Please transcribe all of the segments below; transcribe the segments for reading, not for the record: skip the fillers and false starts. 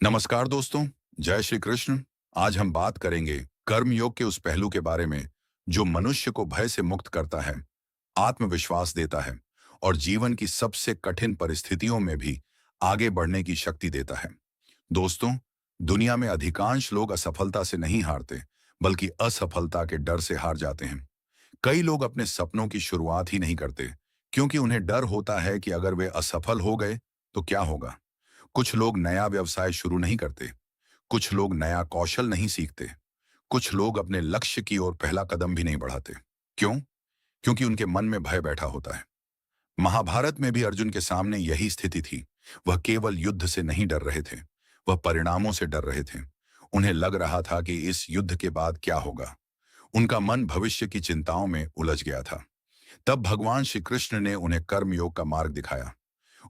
नमस्कार दोस्तों। जय श्री कृष्ण। आज हम बात करेंगे कर्म योग के उस पहलू के बारे में जो मनुष्य को भय से मुक्त करता है, आत्मविश्वास देता है और जीवन की सबसे कठिन परिस्थितियों में भी आगे बढ़ने की शक्ति देता है। दोस्तों, दुनिया में अधिकांश लोग असफलता से नहीं हारते, बल्कि असफलता के डर से हार जाते हैं। कई लोग अपने सपनों की शुरुआत ही नहीं करते, क्योंकि उन्हें डर होता है कि अगर वे असफल हो गए तो क्या होगा। कुछ लोग नया व्यवसाय शुरू नहीं करते, कुछ लोग नया कौशल नहीं सीखते, कुछ लोग अपने लक्ष्य की ओर पहला कदम भी नहीं बढ़ाते। क्यों? क्योंकि उनके मन में भय बैठा होता है। महाभारत में भी अर्जुन के सामने यही स्थिति थी। वह केवल युद्ध से नहीं डर रहे थे, वह परिणामों से डर रहे थे। उन्हें लग रहा था कि इस युद्ध के बाद क्या होगा। उनका मन भविष्य की चिंताओं में उलझ गया था। तब भगवान श्री कृष्ण ने उन्हें कर्म योग का मार्ग दिखाया।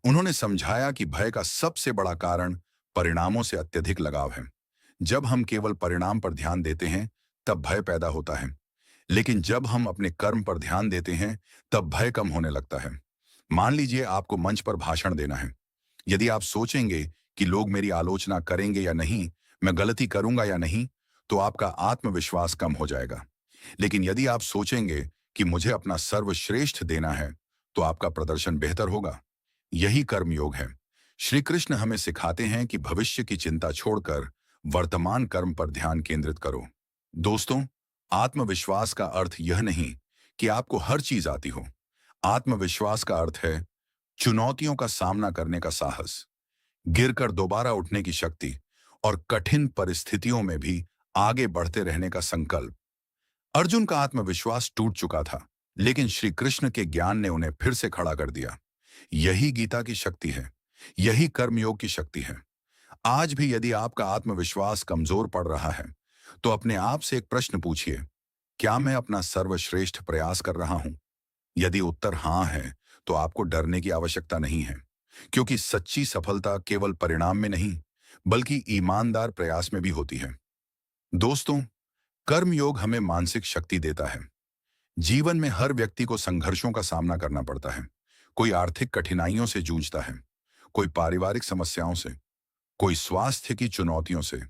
उन्होंने समझाया कि भय का सबसे बड़ा कारण परिणामों से अत्यधिक लगाव है। जब हम केवल परिणाम पर ध्यान देते हैं, तब भय पैदा होता है। लेकिन जब हम अपने कर्म पर ध्यान देते हैं, तब भय कम होने लगता है। मान लीजिए आपको मंच पर भाषण देना है। यदि आप सोचेंगे कि लोग मेरी आलोचना करेंगे या नहीं, मैं गलती करूंगा या नहीं, तो आपका आत्मविश्वास कम हो जाएगा। लेकिन यदि आप सोचेंगे कि मुझे अपना सर्वश्रेष्ठ देना है, तो आपका प्रदर्शन बेहतर होगा। यही कर्मयोग है। श्री कृष्ण हमें सिखाते हैं कि भविष्य की चिंता छोड़कर वर्तमान कर्म पर ध्यान केंद्रित करो। दोस्तों, आत्मविश्वास का अर्थ यह नहीं कि आपको हर चीज आती हो। आत्मविश्वास का अर्थ है चुनौतियों का सामना करने का साहस, गिरकर दोबारा उठने की शक्ति और कठिन परिस्थितियों में भी आगे बढ़ते रहने का संकल्प। अर्जुन का आत्मविश्वास टूट चुका था, लेकिन श्री कृष्ण के ज्ञान ने उन्हें फिर से खड़ा कर दिया। यही गीता की शक्ति है, यही कर्मयोग की शक्ति है। आज भी यदि आपका आत्मविश्वास कमजोर पड़ रहा है, तो अपने आप से एक प्रश्न पूछिए, क्या मैं अपना सर्वश्रेष्ठ प्रयास कर रहा हूं? यदि उत्तर हाँ है, तो आपको डरने की आवश्यकता नहीं है, क्योंकि सच्ची सफलता केवल परिणाम में नहीं, बल्कि ईमानदार प्रयास में भी होती है। दोस्तों, कर्मयोग हमें मानसिक शक्ति देता है। जीवन में हर व्यक्ति को संघर्षों का सामना करना पड़ता है। कोई आर्थिक कठिनाइयों से जूझता है, कोई पारिवारिक समस्याओं से, कोई स्वास्थ्य की चुनौतियों से,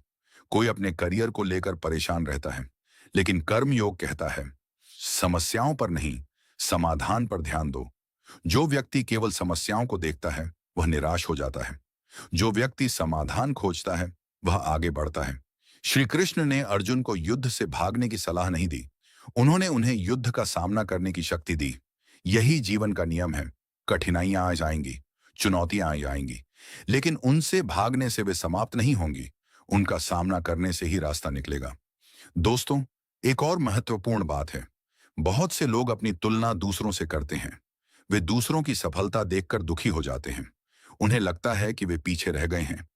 कोई अपने करियर को लेकर परेशान रहता है। लेकिन कर्म योग कहता है, समस्याओं पर नहीं, समाधान पर ध्यान दो। जो व्यक्ति केवल समस्याओं को देखता है, वह निराश हो जाता है। जो व्यक्ति समाधान खोजता है, वह आगे बढ़ता है। श्री कृष्ण ने अर्जुन को युद्ध से भागने की सलाह नहीं दी, उन्होंने उन्हें युद्ध का सामना करने की शक्ति दी। यही जीवन का नियम है। कठिनाइयां आ जाएंगी, चुनौतियां आ जाएंगी, लेकिन उनसे भागने से वे समाप्त नहीं होंगी। उनका सामना करने से ही रास्ता निकलेगा। दोस्तों, एक और महत्वपूर्ण बात है। बहुत से लोग अपनी तुलना दूसरों से करते हैं। वे दूसरों की सफलता देखकर दुखी हो जाते हैं। उन्हें लगता है कि वे पीछे रह गए हैं।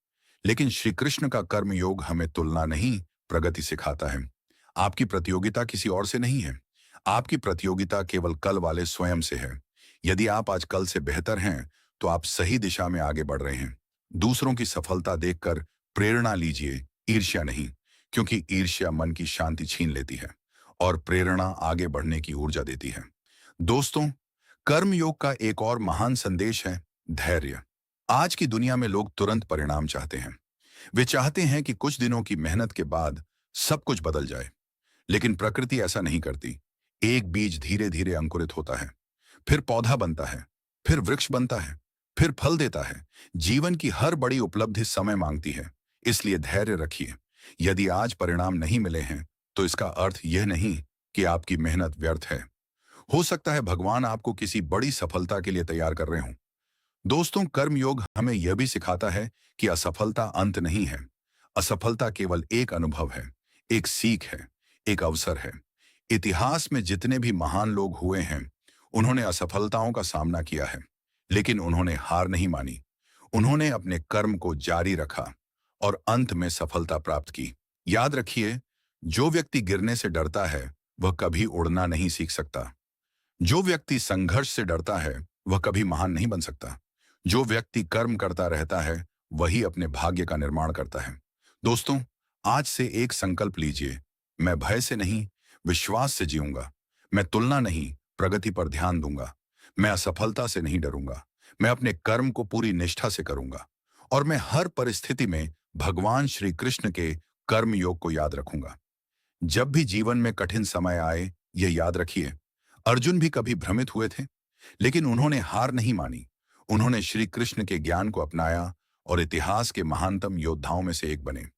लेकिन श्री कृष्ण का कर्म योग हमें तुलना नहीं, प्रगति सिखाता है। आपकी प्रतियोगिता किसी और से नहीं है। आपकी प्रतियोगिता केवल कल वाले स्वयं से है। यदि आप आज कल से बेहतर हैं, तो आप सही दिशा में आगे बढ़ रहे हैं। दूसरों की सफलता देखकर प्रेरणा लीजिए, ईर्ष्या नहीं, क्योंकि ईर्ष्या मन की शांति छीन लेती है और प्रेरणा आगे बढ़ने की ऊर्जा देती है। दोस्तों, कर्म योग का एक और महान संदेश है धैर्य। आज की दुनिया में लोग तुरंत परिणाम चाहते हैं। वे चाहते हैं कि कुछ दिनों की मेहनत के बाद सब कुछ बदल जाए। लेकिन प्रकृति ऐसा नहीं करती। एक बीज धीरे धीरे अंकुरित होता है, फिर पौधा बनता है, फिर वृक्ष बनता है, फिर फल देता है। जीवन की हर बड़ी उपलब्धि समय मांगती है, इसलिए धैर्य रखिए। यदि आज परिणाम नहीं मिले हैं, तो इसका अर्थ यह नहीं कि आपकी मेहनत व्यर्थ है। हो सकता है भगवान आपको किसी बड़ी सफलता के लिए तैयार कर रहे हों। दोस्तों, कर्मयोग हमें यह भी सिखाता है कि असफलता अंत नहीं है। असफलता केवल एक अनुभव है, एक सीख है, एक अवसर है। इतिहास में जितने भी महान लोग हुए हैं, उन्होंने असफलताओं का सामना किया है, लेकिन उन्होंने हार नहीं मानी। उन्होंने अपने कर्म को जारी रखा और अंत में सफलता प्राप्त की। याद रखिए, जो व्यक्ति गिरने से डरता है, वह कभी उड़ना नहीं सीख सकता। जो व्यक्ति संघर्ष से डरता है, वह कभी महान नहीं बन सकता। जो व्यक्ति कर्म करता रहता है, वही अपने भाग्य का निर्माण करता है। दोस्तों, आज से एक संकल्प लीजिए, मैं भय से नहीं, विश्वास से जीऊंगा। मैं तुलना नहीं, प्रगति पर ध्यान दूंगा। मैं असफलता से नहीं डरूंगा, मैं अपने कर्म को पूरी निष्ठा से करूंगा। और मैं हर परिस्थिति में भगवान श्री कृष्ण के कर्म योग को याद रखूंगा। जब भी जीवन में कठिन समय आए, यह याद रखिए, अर्जुन भी कभी भ्रमित हुए थे, लेकिन उन्होंने हार नहीं मानी। उन्होंने श्री कृष्ण के ज्ञान को अपनाया और इतिहास के महानतम योद्धाओं में से एक बने।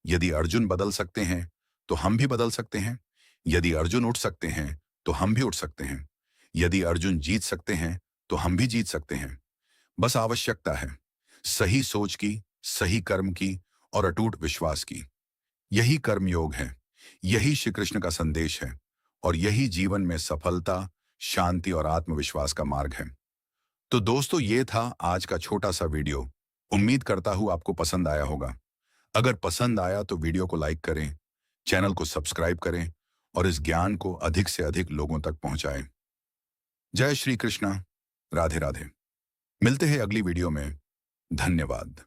यदि अर्जुन बदल सकते हैं, तो हम भी बदल सकते हैं। यदि अर्जुन उठ सकते हैं, तो हम भी उठ सकते हैं। यदि अर्जुन जीत सकते हैं, तो हम भी जीत सकते हैं। बस आवश्यकता है सही सोच की, सही कर्म की और अटूट विश्वास की। यही कर्मयोग है, यही श्री कृष्ण का संदेश है और यही जीवन में सफलता, शांति और आत्मविश्वास का मार्ग है। तो दोस्तों, ये था आज का छोटा सा वीडियो। उम्मीद करता हूं आपको पसंद आया होगा। अगर पसंद आया तो वीडियो को लाइक करें, चैनल को सब्सक्राइब करें और इस ज्ञान को अधिक से अधिक लोगों तक पहुंचाएं। जय श्री कृष्णा। राधे राधे। मिलते हैं अगली वीडियो में। धन्यवाद।